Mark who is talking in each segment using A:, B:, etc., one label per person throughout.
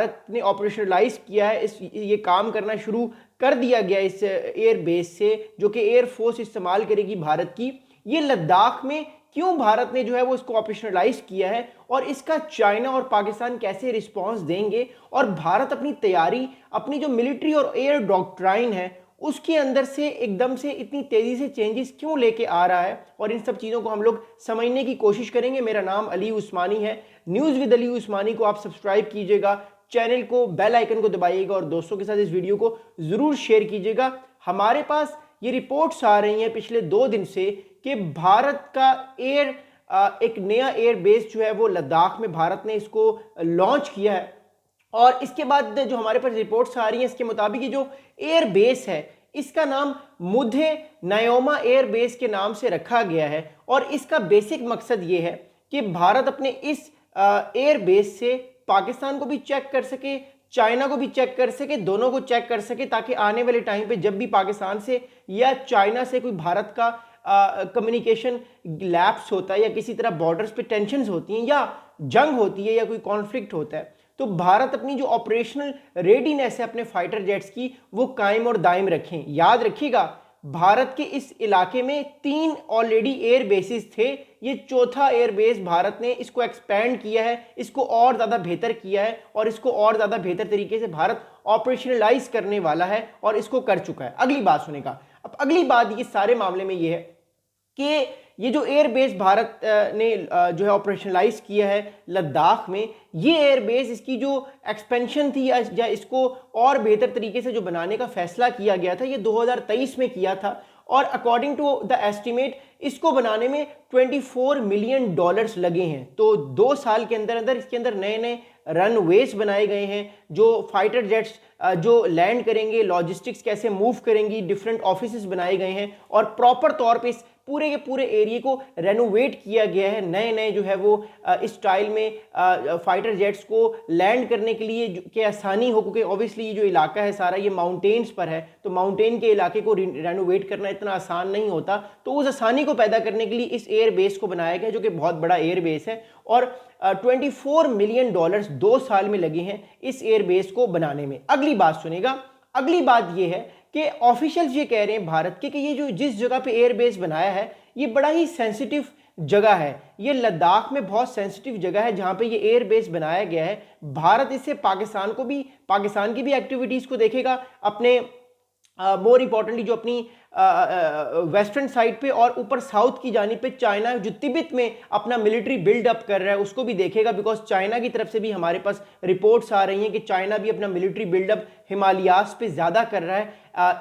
A: भारत ने ऑपरेशनलाइज किया है, ये काम करना शुरू कर दिया गया इस एयर बेस से, जो कि एयरफोर्स इस्तेमाल करेगी भारत की। ये लद्दाख में क्यों भारत ने जो है वो इसको ऑपरेशनलाइज किया है और इसका चाइना और पाकिस्तान कैसे रिस्पॉन्स देंगे, और भारत अपनी तैयारी, अपनी जो मिलिट्री और एयर डॉक्ट्राइन है उसके अंदर से एकदम से इतनी तेजी से चेंजेस क्यों लेके आ रहा है, और इन सब चीज़ों को हम लोग समझने की कोशिश करेंगे। मेरा नाम अली उस्मानी है। न्यूज़ विद अली उस्मानी को आप सब्सक्राइब कीजिएगा, चैनल को, बेल आइकन को दबाइएगा और दोस्तों के साथ इस वीडियो को ज़रूर शेयर कीजिएगा। हमारे पास ये रिपोर्ट्स आ रही हैं पिछले 2 दिन से कि भारत का एक नया एयर बेस जो है वो लद्दाख में भारत ने इसको लॉन्च किया है। और इसके बाद जो हमारे पास रिपोर्ट्स आ रही हैं इसके मुताबिक ये जो एयर बेस है इसका नाम मुधे नयोमा एयर बेस के नाम से रखा गया है, और इसका बेसिक मकसद ये है कि भारत अपने इस एयर बेस से पाकिस्तान को भी चेक कर सके, चाइना को भी चेक कर सके, दोनों को चेक कर सके, ताकि आने वाले टाइम पे जब भी पाकिस्तान से या चाइना से कोई भारत का कम्युनिकेशन लैप्स होता है या किसी तरह बॉर्डर्स पे टेंशंस होती हैं या जंग होती है या कोई कॉन्फ्लिक्ट होता है, तो भारत अपनी जो ऑपरेशनल रेडीनेस है अपने फाइटर जेट्स की वो कायम और दायम रखें। याद रखिएगा, भारत के इस इलाके में 3 ऑलरेडी एयर बेसिस थे, ये चौथा एयर बेस भारत ने इसको एक्सपेंड किया है, इसको और ज़्यादा बेहतर किया है और इसको और ज़्यादा बेहतर तरीके से भारत ऑपरेशनलाइज करने वाला है और इसको कर चुका है। अगली बात सुनेगा। अब अगली बात ये सारे मामले में ये है कि ये जो एयर बेस भारत ने जो है ऑपरेशनलाइज किया है लद्दाख में, ये एयर बेस, इसकी जो एक्सपेंशन थी या इसको और बेहतर तरीके से जो बनाने का फैसला किया गया था, ये 2023 में किया था, और अकॉर्डिंग टू द एस्टिमेट इसको बनाने में $24 मिलियन लगे हैं। तो 2 साल के अंदर अंदर इसके अंदर नए नए रनवेज बनाए गए हैं, जो फाइटर जेट्स जो लैंड करेंगे, लॉजिस्टिक्स कैसे मूव करेंगी, डिफरेंट ऑफिसेस बनाए गए हैं और प्रॉपर तौर पे इस पूरे के पूरे एरिया को रेनोवेट किया गया है। नए नए जो है वो इस स्टाइल में फाइटर जेट्स को लैंड करने के लिए कि आसानी हो, क्योंकि ऑब्वियसली ये जो इलाका है सारा ये माउंटेन्स पर है, तो माउंटेन के इलाके को रेनोवेट करना इतना आसान नहीं होता, तो उस आसानी को पैदा करने के लिए इस एयर बेस को बनाया गया, जो कि बहुत बड़ा एयर बेस है। और $24 मिलियन 2 साल में लगे हैं इस एयर बेस को बनाने में। अगली बात सुनेगा। अगली बात ये है कि ऑफिशियल्स ये कह रहे हैं भारत के कि ये जो जिस जगह पे एयर बेस बनाया है ये बड़ा ही सेंसिटिव जगह है, ये लद्दाख में बहुत सेंसिटिव जगह है जहां पे ये एयर बेस बनाया गया है। भारत इससे पाकिस्तान की भी एक्टिविटीज को देखेगा, अपने मोर इंपॉर्टेंटली जो अपनी वेस्टर्न साइड पे और ऊपर साउथ की जानिब पे चाइना जो तिब्बत में अपना मिलिट्री बिल्डअप कर रहा है उसको भी देखेगा, बिकॉज चाइना की तरफ से भी हमारे पास रिपोर्ट्स आ रही हैं कि चाइना भी अपना मिलिट्री बिल्डअप हिमालयास पे ज़्यादा कर रहा है,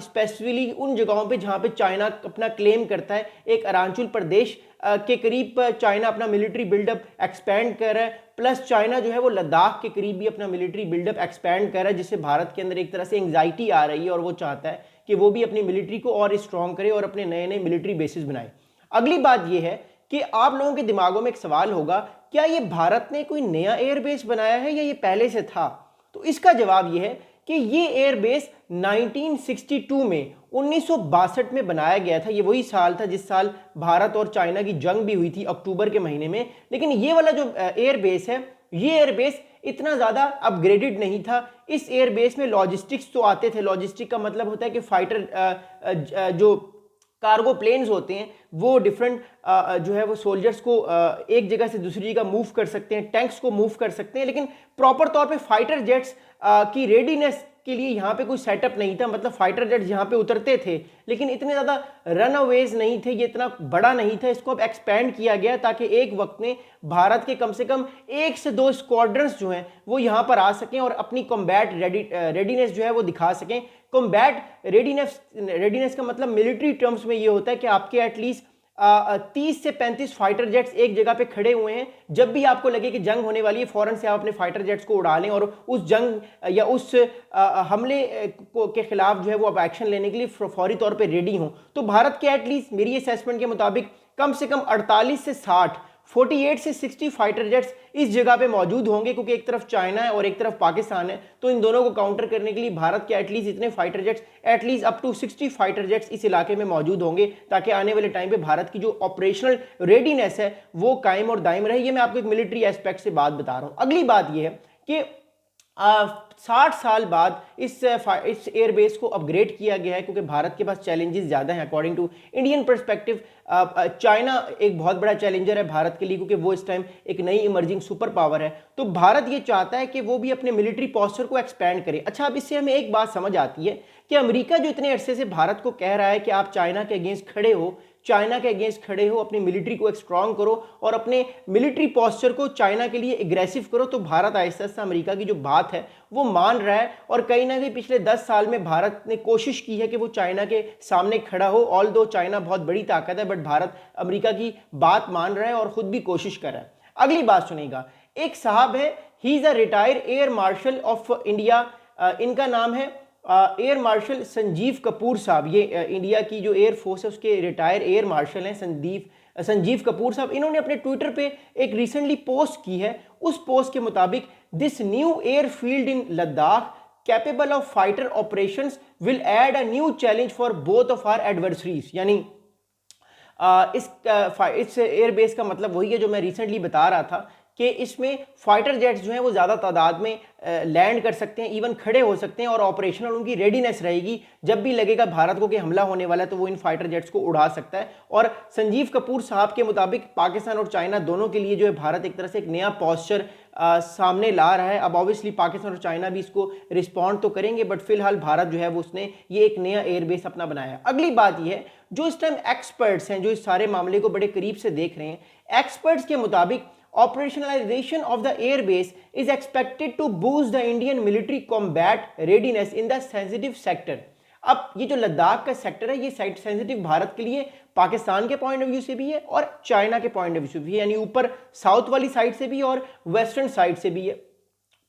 A: स्पेसिफिकली उन जगहों पे जहाँ पे चाइना अपना क्लेम करता है। एक अरुणाचल प्रदेश के करीब चाइना अपना मिलिट्री बिल्डअप एक्सपेंड कर रहा है, प्लस चाइना जो है वो लद्दाख के करीब भी अपना मिलिट्री बिल्डअप एक्सपेंड कर रहा है, जिससे भारत के अंदर एक तरह से एंग्जाइटी आ रही है और वो चाहता है कि वो भी अपनी मिलिट्री को और स्ट्रॉन्ग करे और अपने नए नए मिलिट्री बेसिस बनाए। अगली बात ये है कि आप लोगों के दिमागों में एक सवाल होगा, क्या ये भारत ने कोई नया एयर बेस बनाया है या ये पहले से था? तो इसका जवाब ये है कि ये एयर बेस 1962 में 1962 में बनाया गया था। ये वही साल था जिस साल भारत और चाइना की जंग भी हुई थी अक्टूबर के महीने में। लेकिन ये वाला जो एयर बेस है, ये एयर बेस इतना ज़्यादा अपग्रेडेड नहीं था। इस एयर बेस में लॉजिस्टिक्स तो आते थे, लॉजिस्टिक का मतलब होता है कि फाइटर जो कार्गो प्लेन्स होते हैं वो डिफरेंट जो है वो सोल्जर्स को एक जगह से दूसरी जगह मूव कर सकते हैं, टैंक्स को मूव कर सकते हैं, लेकिन प्रॉपर तौर पे फाइटर जेट्स की रेडीनेस के लिए यहाँ पे कोई सेटअप नहीं था। मतलब फाइटर जेट्स यहाँ पे उतरते थे लेकिन इतने ज़्यादा रनअवेज नहीं थे, ये इतना बड़ा नहीं था। इसको अब एक्सपेंड किया गया ताकि एक वक्त में भारत के कम से कम 1 से 2 स्क्वाड्रंस जो हैं वो यहाँ पर आ सकें और अपनी कॉम्बैट रेडीनेस जो है वो दिखा सकें। कॉम्बैट रेडीनेस का मतलब मिलिट्री टर्म्स में ये होता है कि आपके एटलीस्ट 30 से 35 फाइटर जेट्स एक जगह पे खड़े हुए हैं। जब भी आपको लगे कि जंग होने वाली है, फौरन से आप अपने फाइटर जेट्स को उड़ा लें और उस जंग या उस हमले के खिलाफ जो है वो आप एक्शन लेने के लिए फौरी तौर पे रेडी हों। तो भारत के एटलीस्ट मेरी असेसमेंट के मुताबिक कम से कम 48 से 60, 48 से 60 फाइटर जेट्स इस जगह पे मौजूद होंगे, क्योंकि एक तरफ चाइना है और एक तरफ पाकिस्तान है। तो इन दोनों को काउंटर करने के लिए भारत के एटलीस्ट इतने fighter jets, at least up to 60 fighter jets इस इलाके में मौजूद होंगे, ताकि आने वाले टाइम पे भारत की जो ऑपरेशनल रेडीनेस है वो कायम और दायम रहे। ये मैं आपको एक मिलिट्री एस्पेक्ट से बात बता रहा हूँ। अगली बात ये है कि 60 साल बाद इस एयरबेस को अपग्रेड किया गया है, क्योंकि भारत के पास चैलेंजेस ज़्यादा हैं according to Indian perspective. China एक बहुत बड़ा चैलेंजर है भारत के लिए, क्योंकि वो इस टाइम एक नई इमर्जिंग सुपर पावर है। तो भारत ये चाहता है कि वो भी अपने मिलिट्री पॉस्चर को एक्सपैंड करे। अच्छा, अब इससे हमें एक बात समझ आती है कि अमेरिका जो इतने अरसे से भारत को कह रहा है कि आप चाइना के अगेंस्ट खड़े हो, चाइना के अगेंस्ट खड़े हो, अपनी मिलिट्री को एक स्ट्रांग करो और अपने मिलिट्री पॉस्चर को चाइना के लिए एग्रेसिव करो, तो भारत आहिस्ता आहिस्ता अमेरिका की जो बात है वो मान रहा है। और कहीं ना कहीं पिछले 10 साल में भारत ने कोशिश की है कि वो चाइना के सामने खड़ा हो। ऑल दो चाइना बहुत बड़ी ताकत है, बट भारत अमेरिका की बात मान रहा है और खुद भी कोशिश कर रहा है। अगली बात सुनिएगा, एक साहब है, he is a retired air marshal of India, इनका नाम है एयर मार्शल संजीव कपूर साहब। ये इंडिया की जो एयर फोर्स है उसके रिटायर एयर मार्शल हैं संजीव कपूर साहब। इन्होंने अपने ट्विटर पे एक रिसेंटली पोस्ट की है। उस पोस्ट के मुताबिक this new air field in Ladakh capable of fighter operations will add a new challenge for both of our adversaries. यानी इस एयरबेस का मतलब वही है जो मैं रिसेंटली बता रहा था कि इसमें फाइटर जेट्स जो हैं वो ज़्यादा तादाद में लैंड कर सकते हैं, इवन खड़े हो सकते हैं, और ऑपरेशनल उनकी रेडीनेस रहेगी। जब भी लगेगा भारत को कि हमला होने वाला है तो वो इन फाइटर जेट्स को उड़ा सकता है। और संजीव कपूर साहब के मुताबिक पाकिस्तान और चाइना दोनों के लिए जो है भारत एक तरह से एक नया पॉस्चर सामने ला रहा है। अब ऑब्वियसली पाकिस्तान और चाइना भी इसको रिस्पॉन्ड तो करेंगे, बट फिलहाल भारत जो है वो उसने ये एक नया एयरबेस अपना बनाया है। अगली बात ये है, जो इस टाइम एक्सपर्ट्स हैं जो इस सारे मामले को बड़े करीब से देख रहे हैं, एक्सपर्ट्स के मुताबिक operationalization of the airbase is expected to boost the Indian military combat readiness in the sensitive sector। अब ये जो लद्दाख का सेक्टर है ये साइट सेंसिटिव भारत के लिए पाकिस्तान के पॉइंट ऑफ व्यू से भी है और चाइना के पॉइंट ऑफ व्यू से भी है, यानी ऊपर साउथ वाली साइड से भी और वेस्टर्न साइड से भी है।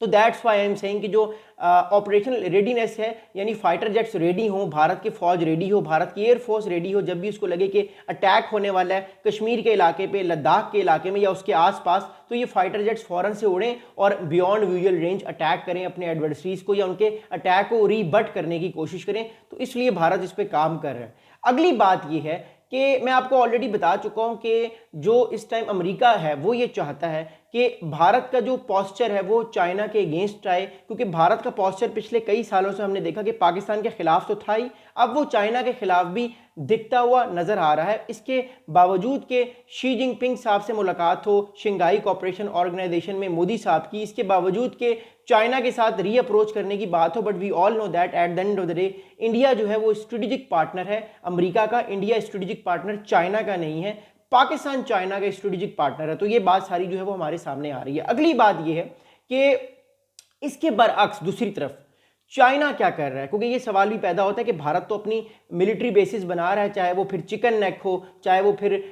A: तो that's why I am saying कि जो ऑपरेशनल रेडीनेस है, यानी फाइटर जेट्स रेडी हो, भारत की फौज रेडी हो, भारत की एयरफोर्स रेडी हो, जब भी उसको लगे कि अटैक होने वाला है कश्मीर के इलाके पे, लद्दाख के इलाके में या उसके आसपास, तो ये फाइटर जेट्स फौरन से उड़ें और बियॉन्ड विजुअल रेंज अटैक करें अपने एडवर्सरीज को या उनके अटैक को रीबट करने की कोशिश करें। तो इसलिए भारत इस पर काम कर रहा है। अगली बात ये है कि मैं आपको ऑलरेडी बता चुका हूं कि जो इस टाइम अमेरिका है वो ये चाहता है कि भारत का जो पॉस्चर है वो चाइना के अगेंस्ट आए, क्योंकि भारत का पॉस्चर पिछले कई सालों से हमने देखा कि पाकिस्तान के खिलाफ तो था ही, अब वो चाइना के खिलाफ भी दिखता हुआ नजर आ रहा है। इसके बावजूद कि शी जिनपिंग साहब से मुलाकात हो शंघाई कोऑपरेशन ऑर्गेनाइजेशन में मोदी साहब की, इसके बावजूद कि चाइना के साथ री अप्रोच करने की बात हो, but we all know that at the end of the day India जो है वो स्ट्रेटेजिक पार्टनर है अमेरिका का। इंडिया स्ट्रेटेजिक पार्टनर चाइना का नहीं है, पाकिस्तान चाइना का स्ट्रेटेजिक पार्टनर है। तो ये बात सारी जो है वो हमारे सामने आ रही है। अगली बात ये है कि इसके बरअक्स दूसरी तरफ चाइना क्या कर रहा है, क्योंकि ये सवाल भी पैदा होता है कि भारत तो अपनी मिलिट्री बेसिस बना रहा है, चाहे वो फिर चिकन नेक हो, चाहे वो फिर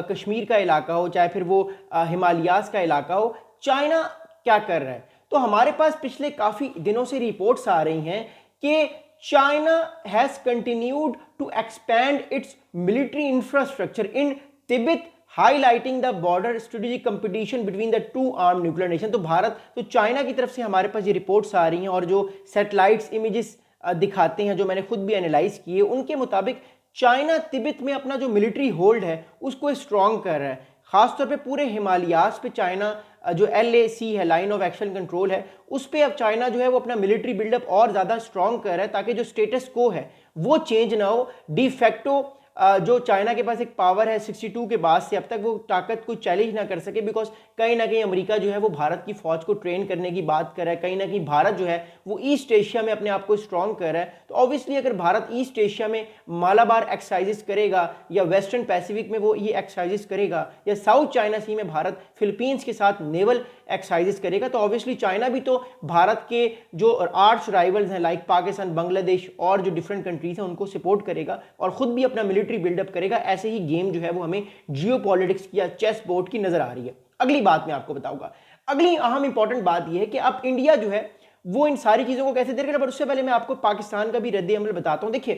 A: कश्मीर का इलाका हो, चाहे फिर वो हिमालयाज का इलाका हो, चाइना क्या कर रहा है। तो हमारे पास पिछले काफ़ी दिनों से रिपोर्ट्स आ रही हैं कि China has continued to expand its military infrastructure in Tibet, highlighting the border strategic competition between the two arm nuclear nation. तो भारत तो चाइना की तरफ से हमारे पास ये रिपोर्ट्स आ रही हैं और जो सैटेलाइट्स इमेजेस दिखाते हैं, जो मैंने खुद भी एनालाइज किए, उनके मुताबिक चाइना तिब्बत में अपना जो मिलिट्री होल्ड है उसको स्ट्रॉन्ग कर रहा है। खासतौर पे पूरे हिमालयाज पे चाइना जो LAC है, लाइन ऑफ एक्शन कंट्रोल है, उस पर अब चाइना जो है वो अपना मिलिट्री बिल्डअप और ज़्यादा स्ट्रॉन्ग कर रहा है, ताकि जो स्टेटस को है वो चेंज ना हो। डी फैक्टो जो चाइना के पास एक पावर है 62 के बाद से, अब तक वो ताकत को चैलेंज ना कर सके, बिकॉज कहीं ना कहीं अमेरिका जो है वो भारत की फौज को ट्रेन करने की बात कर रहा है। कहीं ना कहीं भारत जो है वो ईस्ट एशिया में अपने आप को स्ट्रॉन्ग कर रहा है। तो ऑब्वियसली अगर भारत ईस्ट एशिया में मालाबार एक्सरसाइजेस करेगा या वेस्टर्न पैसिफिक में वो ये एक्सरसाइजेस करेगा या साउथ चाइना सी में भारत फिलीपींस के साथ नेवल एक्सरसाइजेस करेगा, तो ऑब्वियसली चाइना भी तो भारत के जो आर्च राइवल्स हैं लाइक पाकिस्तान, बांग्लादेश और जो डिफरेंट कंट्रीज हैं उनको सपोर्ट करेगा और खुद भी अपना मिलिट्री बिल्डअप करेगा। ऐसे ही गेम जो है वो हमें जियोपॉलिटिक्स की या चेस बोर्ड की नजर आ रही है। अगली बात मैं आपको बताऊंगा, अगली अहम इंपॉर्टेंट बात यह है कि अब इंडिया जो है वो इन सारी चीजों को कैसे देखेगा। पर उससे पहले मैं आपको पाकिस्तान का भी रद्द अमल बताता हूं। देखिए,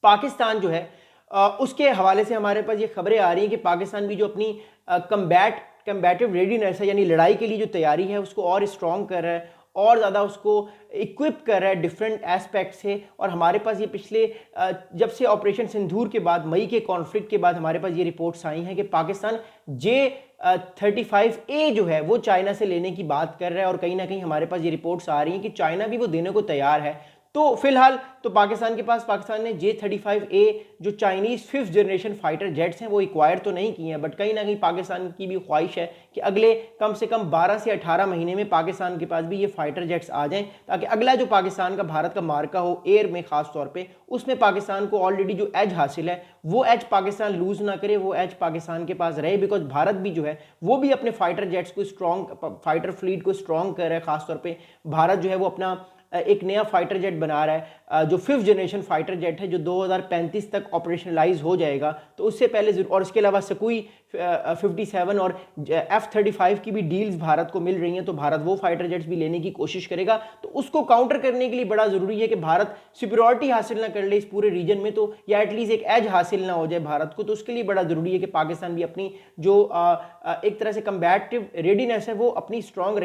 A: पाकिस्तान जो है उसके हवाले से हमारे पास ये खबरें आ रही हैं कि पाकिस्तान भी जो अपनी कम्बैटिव रेडीनेस है, यानी लड़ाई के लिए जो तैयारी है उसको और स्ट्रॉन्ग कर रहा है और ज़्यादा उसको इक्विप कर रहा है डिफरेंट एस्पेक्ट से। और हमारे पास ये पिछले जब से ऑपरेशन सिंदूर के बाद, मई के कॉन्फ्लिक्ट के बाद हमारे पास ये रिपोर्ट्स आई हैं कि पाकिस्तान F-35A जो है वो चाइना से लेने की बात कर रहा है और कहीं ना कहीं हमारे पास ये रिपोर्ट्स आ रही हैं कि चाइना भी वो देने को तैयार है। तो फिलहाल तो पाकिस्तान ने J-35A जो Chinese 5th generation fighter jets हैं वो एक्वायर तो नहीं किए हैं, बट कहीं ना कहीं पाकिस्तान की भी ख्वाहिश है कि अगले कम से कम 12 से 18 महीने में पाकिस्तान के पास भी ये फाइटर जेट्स आ जाएं, ताकि अगला जो पाकिस्तान का भारत का मार्का हो एयर में खास तौर पे, उसमें पाकिस्तान को ऑलरेडी जो एज हासिल है वो एज पाकिस्तान लूज ना करे, वो एज पाकिस्तान के पास रहे। बिकॉज भारत भी जो है वो भी अपने फाइटर जेट्स को स्ट्रॉन्ग, फाइटर फ्लीट को स्ट्रॉन्ग कर रहा है। खासतौर पर भारत जो है वो अपना एक नया फाइटर जेट बना रहा है जो 5th जनरेशन फाइटर जेट है, जो 2035 तक ऑपरेशनलाइज हो जाएगा। तो उससे पहले, और इसके अलावा सुखोई 57 और F-35 की भी डील्स भारत को मिल रही हैं, तो भारत वो फाइटर जेट्स भी लेने की कोशिश करेगा। तो उसको काउंटर करने के लिए बड़ा ज़रूरी है कि भारत सुपीरियॉरिटी हासिल ना कर ले इस पूरे रीजन में, तो या एटलीस्ट एक एज हासिल ना हो जाए भारत को। तो उसके लिए बड़ा ज़रूरी है कि पाकिस्तान भी अपनी जो एक तरह से कम्बैटिव रेडीनेस है वो अपनी स्ट्रॉन्ग